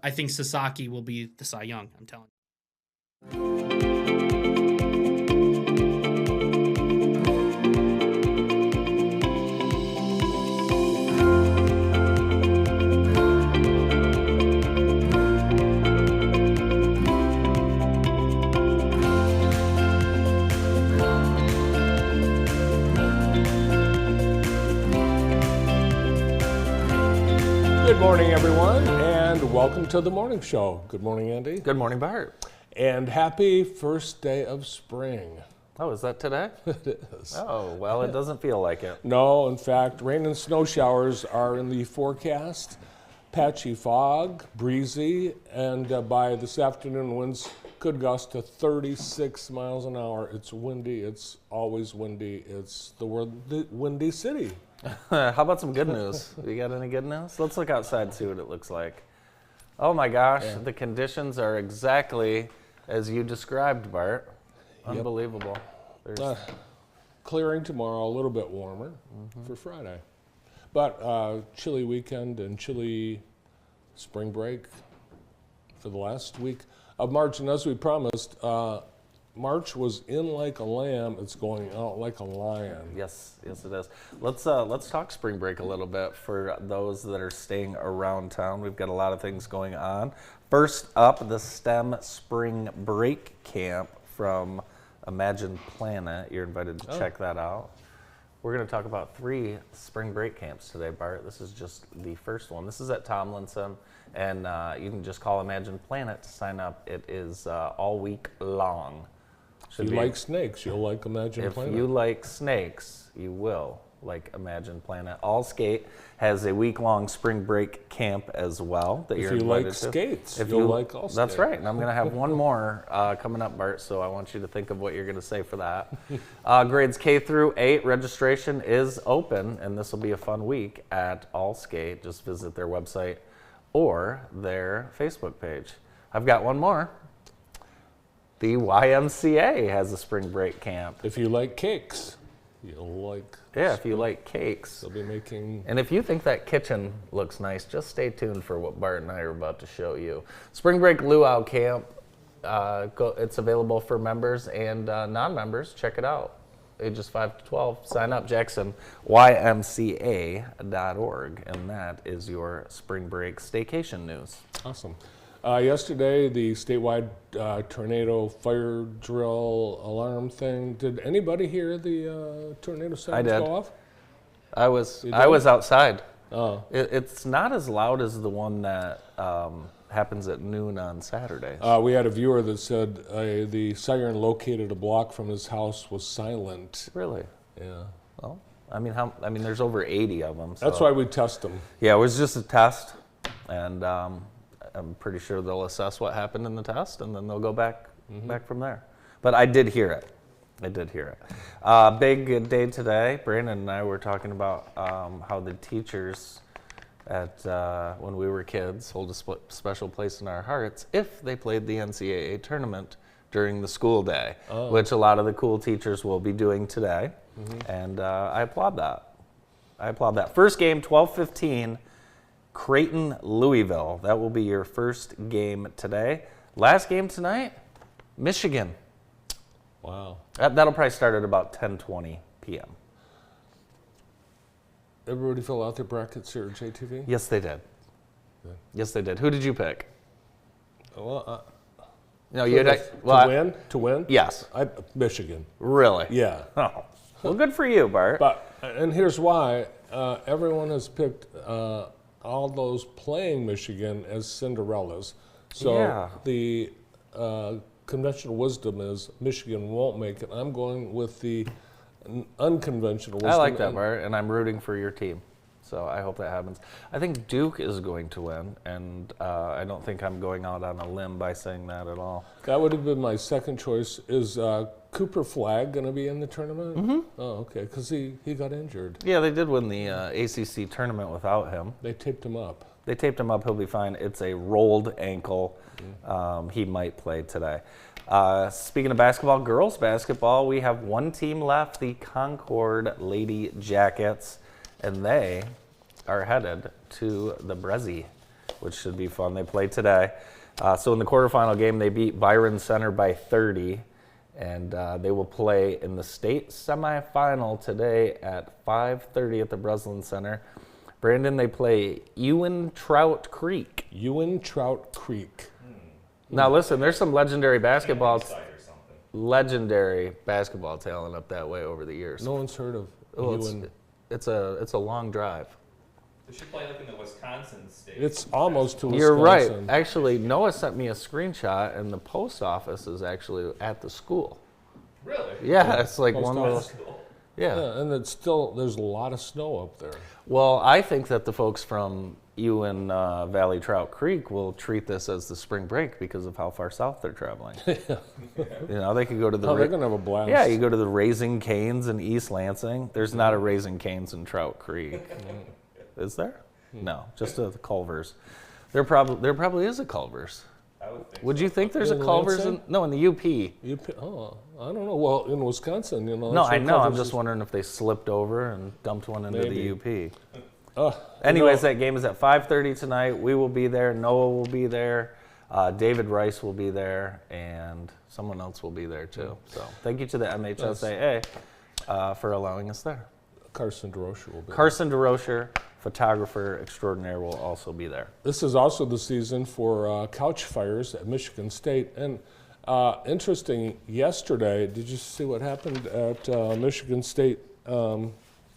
I think Sasaki will be the Cy Young. I'm telling you. Good morning, everyone, and welcome to the morning show. Good morning, Andy. Good morning, Bart. And happy first day of spring. Oh, is that today? It is. Oh, well, it doesn't feel like it. No, in fact, rain and snow showers are in the forecast. Patchy fog, breezy, and by this afternoon, winds could gust to 36 miles an hour. It's windy. It's always windy. It's the windy city. How about some good news? You got any good news? Let's look outside, see what it looks like. Oh my gosh, The conditions are exactly as you described, Bart. Unbelievable. There's Clearing tomorrow, a little bit warmer for Friday. But chilly weekend and chilly spring break for the last week of March. And as we promised, March was in like a lamb. It's going out like a lion. Yes, it is. Let's talk spring break a little bit for those that are staying around town. We've got a lot of things going on. First up, the STEM Spring Break Camp from Imagine Planet. You're invited to check that out. We're going to talk about 3 spring break camps today, Bart. This is just the first one. This is at Tomlinson, and you can just call Imagine Planet to sign up. It is all week long. If you like snakes, you'll like Imagine Planet. If you like snakes, you will like Imagine Planet. All Skate has a week-long spring break camp as well that If you're you invited like to. skates, If you'll you like All Skate. That's right, and I'm going to have one more coming up, Bart, so I want you to think of what you're going to say for that. Grades K through 8 registration is open, and this will be a fun week at All Skate. Just visit their website or their Facebook page. I've got one more. The YMCA has a spring break camp. If you like cakes, you'll like. Yeah, if you like cakes. They'll be making. And if you think that kitchen looks nice, just stay tuned for what Bart and I are about to show you. Spring Break Luau Camp, it's available for members and non-members. Check it out. Ages 5 to 12. Sign up, Jackson, ymca.org. And that is your spring break staycation news. Awesome. Yesterday, the statewide tornado fire drill alarm thing. Did anybody hear the tornado sirens did. go off? I was outside. Oh. It's not as loud as the one that happens at noon on Saturdays. We had a viewer that said the siren located a block from his house was silent. Really? Yeah. Well, I mean, there's over 80 of them. So. That's why we test them. Yeah, it was just a test, and I'm pretty sure they'll assess what happened in the test, and then they'll go back from there. But I did hear it. Big day today. Brandon and I were talking about how the teachers at when we were kids hold a special place in our hearts if they played the NCAA tournament during the school day, which a lot of the cool teachers will be doing today, and I applaud that. First game, 12:15. Creighton, Louisville. That will be your first game today. Last game tonight, Michigan. Wow. That'll probably start at about 10:20 p.m. Everybody fill out their brackets here at JTV? Yes, they did. Good. Yes, they did. Who did you pick? Well, No, to win? Yes. Michigan. Really? Yeah. Oh. Well, good for you, Bart. And here's why. Everyone has picked all those playing Michigan as Cinderellas. So the conventional wisdom is Michigan won't make it. I'm going with the unconventional wisdom. I like that, Bart, and I'm rooting for your team. So I hope that happens. I think Duke is going to win, and I don't think I'm going out on a limb by saying that at all. That would have been my second choice. Is Cooper Flagg going to be in the tournament? Mm-hmm. Oh, okay, because he got injured. Yeah, they did win the ACC tournament without him. They taped him up. He'll be fine. It's a rolled ankle. He might play today. Speaking of basketball, girls basketball, we have one team left, the Concord Lady Jackets, and they are headed to the Brezzy which should be fun. They play today. So in the quarterfinal game, they beat Byron Center by 30, and they will play in the state semifinal today at 5:30 at the Breslin Center. Brandon, they play Ewan Trout Creek. Ewan Trout Creek. Now listen, there's some legendary basketball talent up that way over the years. No one's heard of Oh, Ewan. it's a long drive. They should play like in the Wisconsin state. It's almost to Wisconsin. You're right. Actually, Noah sent me a screenshot, and the post office is actually at the school. Really? Yeah, it's like Post one of office. those. Cool. Yeah. Yeah, and it's still, there's a lot of snow up there. Well, I think that the folks from Ewan Valley Trout Creek will treat this as the spring break because of how far south they're traveling. You know, they could go to the. Oh, they're going to have a blast. Yeah, you go to the Raising Canes in East Lansing. There's not a Raising Canes in Trout Creek. Is there? No, just the Culvers. There probably is a Culvers. I would think. Would you think there's a In Culvers Lansing? No, in the UP. Oh, I don't know. Well, in Wisconsin, you know. No, that's I where know. I'm Culver's just is. wondering if they slipped over and dumped one into Maybe. the UP. You Anyways, know, that game is at 5:30 tonight. We will be there. Noah will be there. David Rice will be there, and someone else will be there too. So thank you to the MHSAA for allowing us there. Carson DeRocher will be. Carson DeRocher, photographer extraordinaire, will also be there. This is also the season for couch fires at Michigan State. And interesting, yesterday, did you see what happened at Michigan State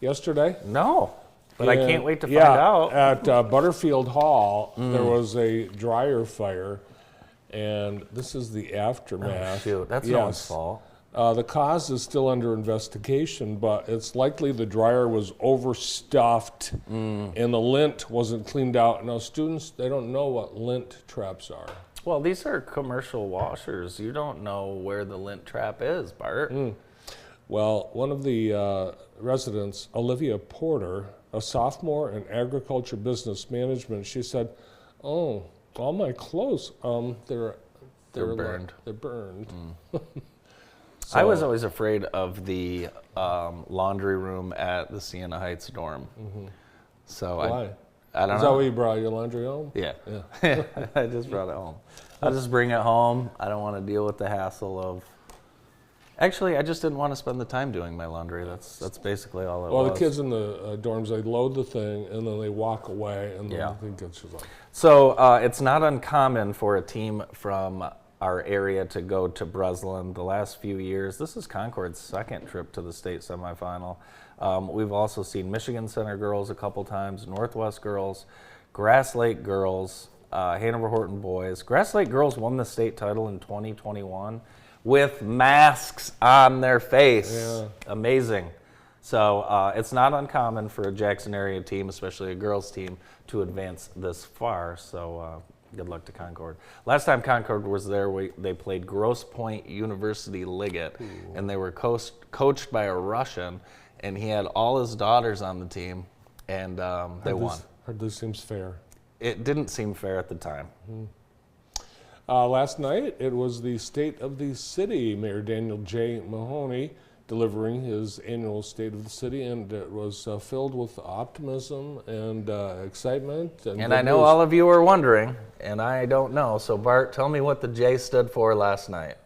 yesterday? No, but I And, can't wait to find yeah, out. At Butterfield Hall, there was a dryer fire, and this is the aftermath. Shoot, that's no one's Yes. fault. The cause is still under investigation, but it's likely the dryer was overstuffed and the lint wasn't cleaned out. Now, students, they don't know what lint traps are. Well, these are commercial washers. You don't know where the lint trap is, Bart. Well, one of the residents, Olivia Porter, a sophomore in agriculture business management, she said, "Oh, all my clothes, they're burned. They're burned." I was always afraid of the laundry room at the Siena Heights dorm. So Why? I don't Is know. that why you brought your laundry home? Yeah. I just brought it home. I'll just bring it home. I don't want to deal with the hassle of. Actually, I just didn't want to spend the time doing my laundry. That's basically all it Well, was. the kids in the dorms, they load the thing and then they walk away, and then Yeah. I think it's just like, So it's not uncommon for a team from our area to go to Breslin. The last few years, this is Concord's second trip to the state semifinal. We've also seen Michigan Center girls a couple times, Northwest girls, Grass Lake girls, Hanover Horton boys. Grass Lake girls won the state title in 2021 with masks on their face. Yeah. Amazing. So it's not uncommon for a Jackson area team, especially a girls team, to advance this far. So good luck to Concord. Last time Concord was there, they played Grosse Pointe University Liggett, and they were coached by a Russian, and he had all his daughters on the team, and they won. Hardly seems fair. It didn't seem fair at the time. Last night, it was the State of the City, Mayor Daniel J. Mahoney, delivering his annual State of the City, and it was filled with optimism and excitement. And I know all of you are wondering, and I don't know. So Bart, tell me what the J stood for last night.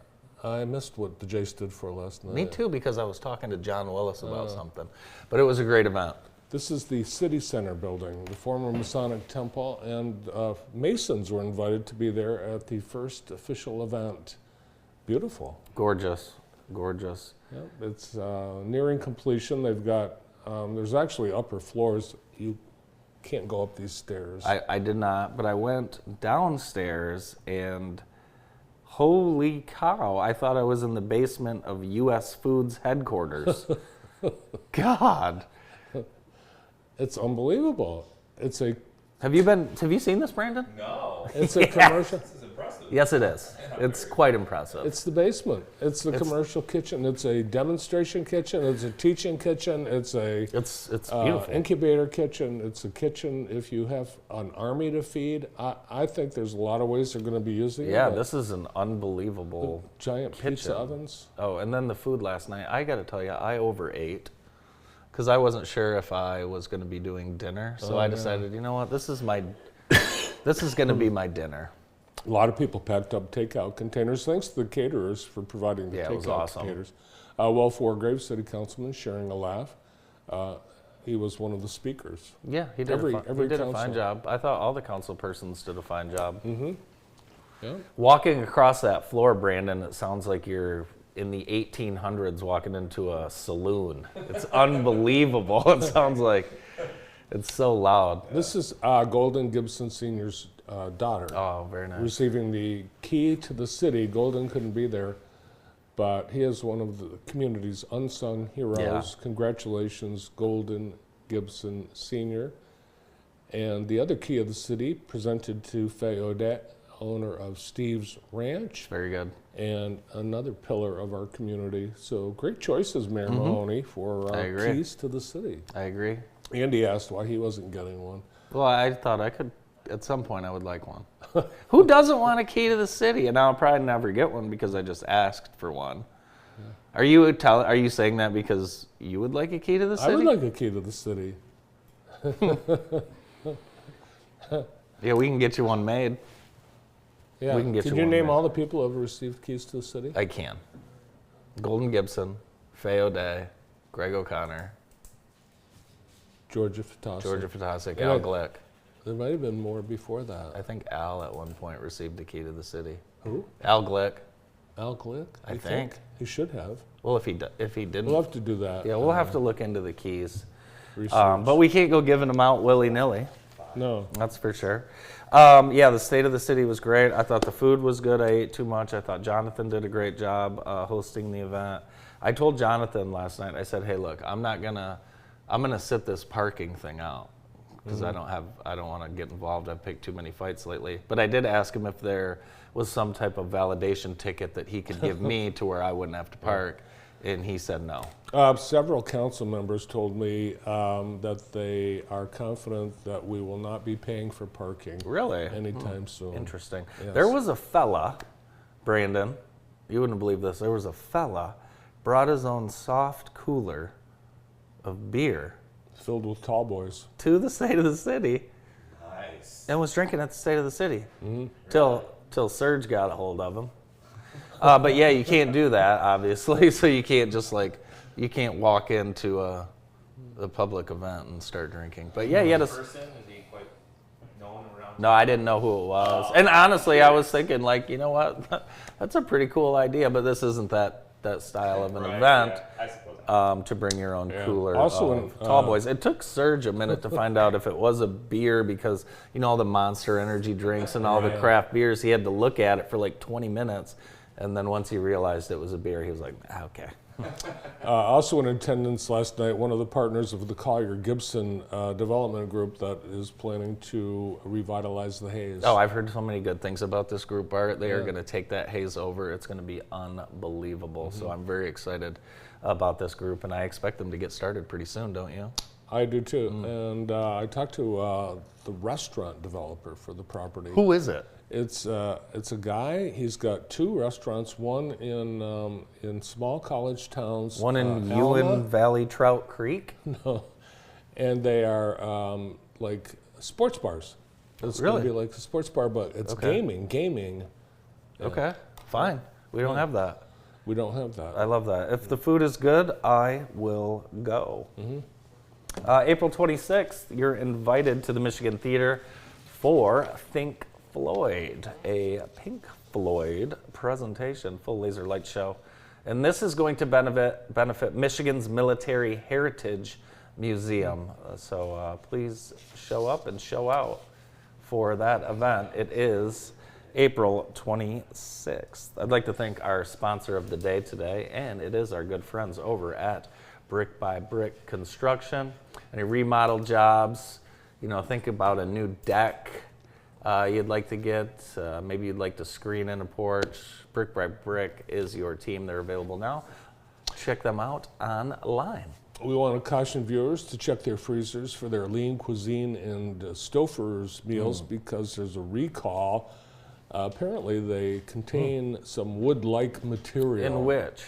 I missed what the J stood for last night. Me too, because I was talking to John Willis about something. But it was a great event. This is the City Center building, the former Masonic Temple, and Masons were invited to be there at the first official event. Beautiful. Gorgeous, gorgeous. Yep, it's nearing completion. They've got, there's actually upper floors. You can't go up these stairs. I did not, but I went downstairs and holy cow, I thought I was in the basement of U.S. Foods headquarters. God. It's unbelievable. It's a Have you seen this, Brandon? No. it's a commercial. This is impressive. Yes, it is. It's quite impressive. It's the basement. It's the commercial kitchen. It's a demonstration kitchen. It's a teaching kitchen. It's a It's beautiful. incubator kitchen. It's a kitchen if you have an army to feed. I think there's a lot of ways they're going to be using it. Yeah, but this is an unbelievable. giant kitchen. pizza ovens. Oh, and then the food last night. I got to tell you, I overate because I wasn't sure if I was going to be doing dinner. So I decided, you know what, this is my This is going to be my dinner. A lot of people packed up takeout containers. Thanks to the caterers for providing the Yeah, it was takeout awesome. containers. Wolf Wargrave, City Councilman, sharing a laugh. He was one of the speakers. Yeah, he did, Every he did a fine council. job. I thought all the council persons did a fine job. Yeah. Walking across that floor, Brandon, it sounds like you're in the 1800s walking into a saloon. It's unbelievable. It sounds like it's so loud. This is Golden Gibson Sr.'s daughter. Oh, very nice. Receiving the key to the city. Golden couldn't be there, but he is one of the community's unsung heroes. Yeah. Congratulations, Golden Gibson Sr. And the other key of the city presented to Faye Odette, owner of Steve's Ranch, Very good. and another pillar of our community. So great choices, Mayor Mahoney, for I agree. keys to the city. I agree. Andy asked why he wasn't getting one. Well, I thought I could, at some point, I would like one. Who doesn't want a key to the city? And I'll probably never get one because I just asked for one. Are you saying that because you would like a key to the city? I would like a key to the city. Yeah, we can get you one made. Yeah. We can get Could you you one, name man. all the people who have received keys to the city? I can. Golden Gibson, Faye O'Day, Greg O'Connor, Georgia Fatasi. Georgia Fatasic, Yeah. Al Glick. There might have been more before I that. think Al at one point received a key to the city. Who? Al Glick. Al Glick? I You think. He should have. Well, if he didn't, We'll have to do that. yeah, we'll have to look into the keys. Research. But we can't go giving them out willy-nilly. No. That's for sure. Yeah, the state of the city was great. I thought the food was good. I ate too much. I thought Jonathan did a great job hosting the event. I told Jonathan last night, I said, hey, look, I'm gonna sit this parking thing out because I don't want to get involved. I've picked too many fights lately. But I did ask him if there was some type of validation ticket that he could give me to where I wouldn't have to park. And he said no. Several council members told me that they are confident that we will not be paying for parking Really? anytime soon. Interesting. Yes. There was a fella, Brandon, you wouldn't believe this. There was a fella brought his own soft cooler of beer Filled with tall boys. to the state of the city Nice. and was drinking at the state of the city till Serge got a hold of him. But yeah, you can't do that, obviously. So you can't just you can't walk into a public event and start drinking. But yeah, you had to. Person and be quite known around. No, I didn't know who it was. And honestly, I was thinking, you know what? That's a pretty cool idea, but this isn't that style of an Right, event yeah, I suppose. to bring your own Yeah. cooler Also, of tall boys. It took Serge a minute to find out if it was a beer because, all the Monster Energy drinks and all the craft beers, he had to look at it for 20 minutes. And then once he realized it was a beer, he was like, okay. Also in attendance last night, one of the partners of the Collier Gibson Development Group that is planning to revitalize the Hayes. Oh, I've heard so many good things about this group, Art. They are Yeah. going to take that haze over. It's going to be unbelievable. So I'm very excited about this group, and I expect them to get started pretty soon, don't you? I do too. And I talked to the restaurant developer for the property. Who is it? It's a guy. He's got two restaurants. One in small college towns. One in Alma. Ewan Valley Trout Creek? No, and they are like sports bars. It's going Really? to be like a sports bar, but it's Okay. gaming. Yeah. Okay, fine. We don't have that. We don't have that. I love that. If the food is good, I will go. April 26th, you're invited to the Michigan Theater for Think Floyd, a Pink Floyd presentation, full laser light show. And this is going to benefit Michigan's Military Heritage Museum. So please show up and show out for that event. It is April 26th. I'd like to thank our sponsor of the day today, and it is our good friends over at Brick by Brick Construction. Any remodel jobs, think about a new deck you'd like to get, maybe you'd like to screen in a porch. Brick by Brick is your team. They're available now. Check them out online. We want to caution viewers to check their freezers for their lean cuisine and Stouffer's meals because there's a recall. Apparently, they contain some wood-like material. In which?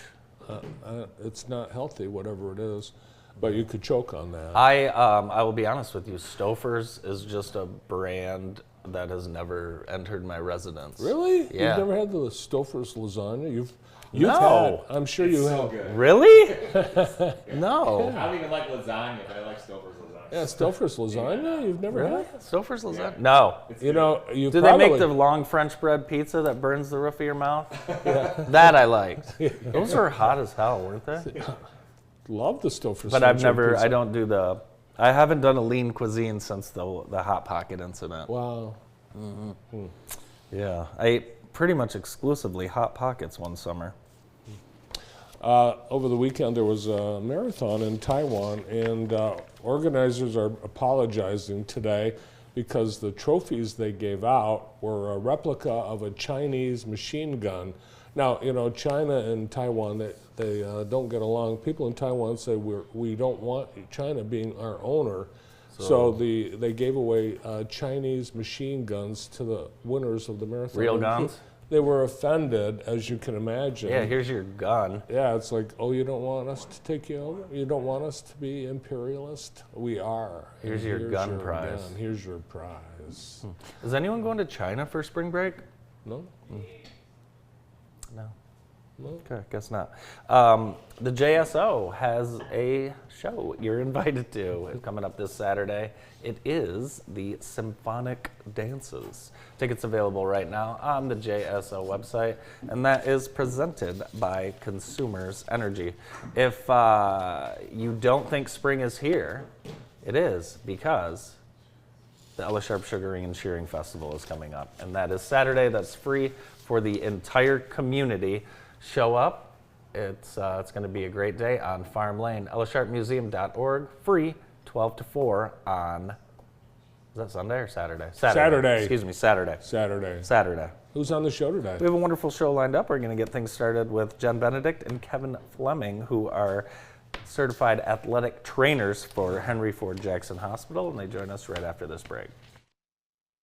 It's not healthy, whatever it is, but you could choke on that. I will be honest with you, Stouffer's is just a brand that has never entered my residence. Really? Yeah. You've never had the Stouffer's lasagna? You've No. had. I'm sure It's you so have. good. Really? No. I don't even like lasagna, but I like Stouffer's lasagna. Yeah, Stouffer's lasagna. You've never Really? had. Stouffer's lasagna? Yeah. No. You know, you Do probably, they make the long French bread pizza that burns the roof of your mouth? That I liked. Those were hot as hell, weren't they? love the Stouffer's. But I've French never, pizza. I don't do I haven't done a lean cuisine since the Hot Pocket incident. Wow. Yeah, I ate pretty much exclusively Hot Pockets one summer. Over the weekend, there was a marathon in Taiwan, and organizers are apologizing today because the trophies they gave out were a replica of a Chinese machine gun. Now, you know, China and Taiwan, they don't get along. People in Taiwan say we don't want China being our owner. So they gave away Chinese machine guns to the winners of the marathon. Real And guns? They were offended, as you can imagine. Yeah, here's your gun. Yeah, it's like, oh, you don't want us to take you over? You don't want us to be imperialist? We are. And Here's your gun prize. gun. Here's your prize. Is anyone going to China for spring break? No? No. No? Okay, guess not. The JSO has a show you're invited to coming up this Saturday. It is the Symphonic Dances. Tickets available right now on the JSO website, and that is presented by Consumers Energy. If you don't think spring is here, it is, because the Ella Sharp Sugaring and Shearing Festival is coming up, and that is Saturday. That's free for the entire community. Show up. It's going to be a great day on Farm Lane. EllaSharpMuseum.org. Free, 12 to 4 on, is that Sunday or Saturday? Saturday. Excuse me, Saturday. Saturday. Who's on the show today? We have a wonderful show lined up. We're going to get things started with Jen Benedict and Kevin Fleming, who are certified athletic trainers for Henry Ford Jackson Hospital, and they join us right after this break.